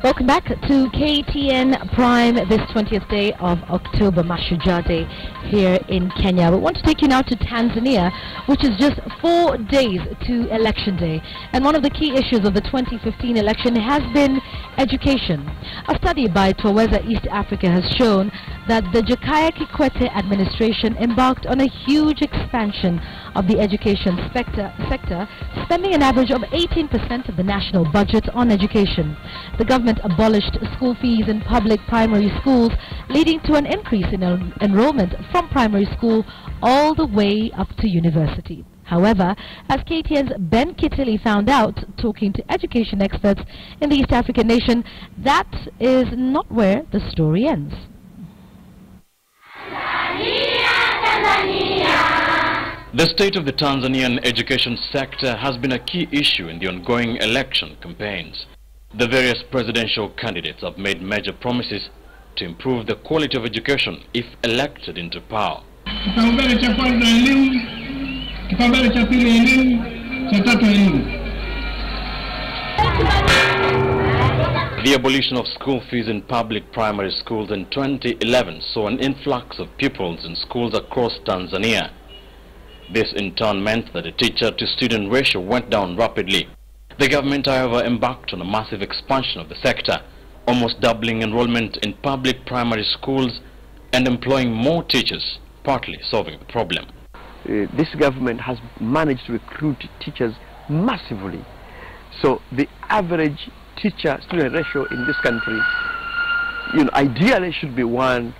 Welcome back to KTN Prime this 20th day of October, Mashujaa Day here in Kenya. We want to take you now to Tanzania, which is just 4 days to Election Day. And one of the key issues of the 2015 election has been education. A study by Twaweza East Africa has shown that the Jakaya Kikwete Adminstration embarked on a huge expansion of the education sector, spending an average of 18% of the national budget on education. The government abolished school fees in public primary schools, leading to an increase in enrollment from primary school all the way up to university. However, as KTN'S Ben Kitilli found out, talking to education experts in the East African nation, that is not where the story ends. The state of the Tanzanian education sector has been a key issue in the ongoing election campaigns. The various presidential candidates have made major promises to improve the quality of education if elected into power. The abolition of school fees in public primary schools in 2011 saw an influx of pupils in schools across Tanzania. This in turn meant that the teacher-to-student ratio went down rapidly. The government, however, embarked on a massive expansion of the sector, almost doubling enrollment in public primary schools and employing more teachers, partly solving the problem. This government has managed to recruit teachers massively. So the average teacher-student ratio in this country, ideally should be 1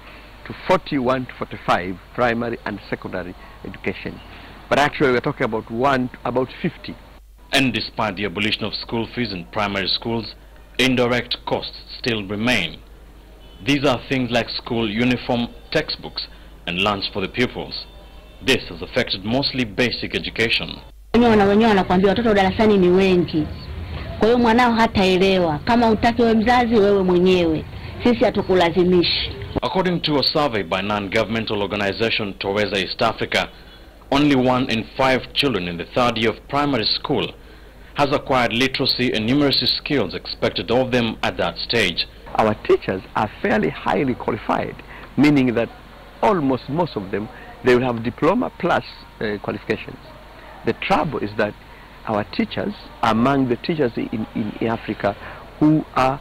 to 40, 1 to 45, primary and secondary education. But actually we're talking about 50. And despite the abolition of school fees in primary schools, indirect costs still remain. These are things like school uniform, textbooks, and lunch for the pupils. This has affected mostly basic education. Watoto darasani ni wengi. Kwa hiyo mwanao hataelewa. Kama utaki wewe mzazi wewe mwenyewe. Sisi hatukulazimishi. According to a survey by non-governmental organization Twaweza East Africa, only 1 in 5 children in the 3rd year of primary school has acquired literacy and numeracy skills expected of them at that stage. Our teachers are fairly highly qualified, meaning that almost most of them, they will have diploma plus qualifications. The trouble is that our teachers are among the teachers in Africa who are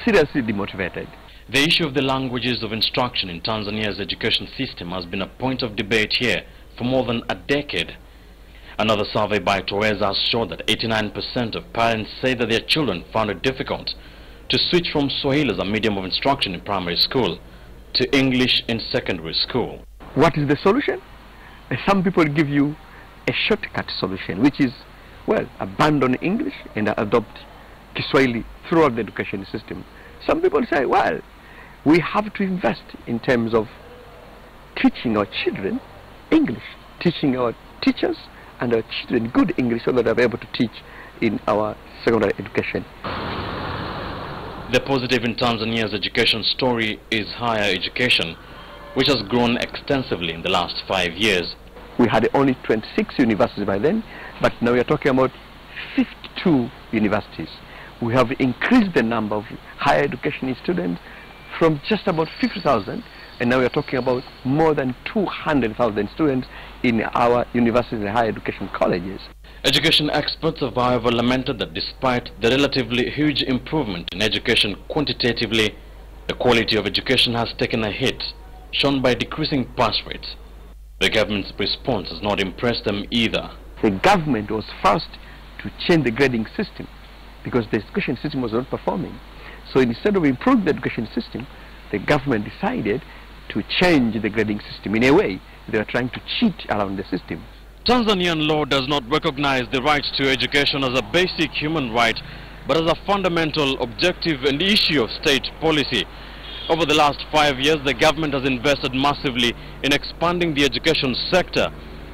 seriously demotivated. The issue of the languages of instruction in Tanzania's education system has been a point of debate here for more than a decade. Another survey by Twaweza has shown that 89% of parents say that their children found it difficult to switch from Swahili as a medium of instruction in primary school to English in secondary school. What is the solution? Some people give you a shortcut solution, which is, well, abandon English and adopt Kiswahili throughout the education system. Some people say, well, we have to invest in terms of teaching our children English, teaching our teachers and our children good English so that they'll be able to teach in our secondary education. The positive in Tanzania's education story is higher education, which has grown extensively in the last 5 years. We had only 26 universities by then, but now we are talking about 52 universities. We have increased the number of higher education students from just about 50,000, and now we are talking about more than 200,000 students in our universities and higher education colleges. Education experts have, however, lamented that despite the relatively huge improvement in education quantitatively, the quality of education has taken a hit, shown by decreasing pass rates. The government's response has not impressed them either. The government was forced to change the grading system because the education system was not performing. So instead of improving the education system, the government decided to change the grading system. In a way, they are trying to cheat around the system. Tanzanian law does not recognize the right to education as a basic human right, but as a fundamental objective and issue of state policy. Over the last 5 years, the government has invested massively in expanding the education sector,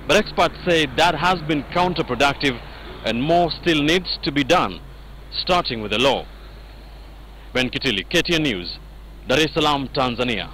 but experts say that has been counterproductive and more still needs to be done, starting with the law. Ben Kitilli, KTN News, Dar es Salaam, Tanzania.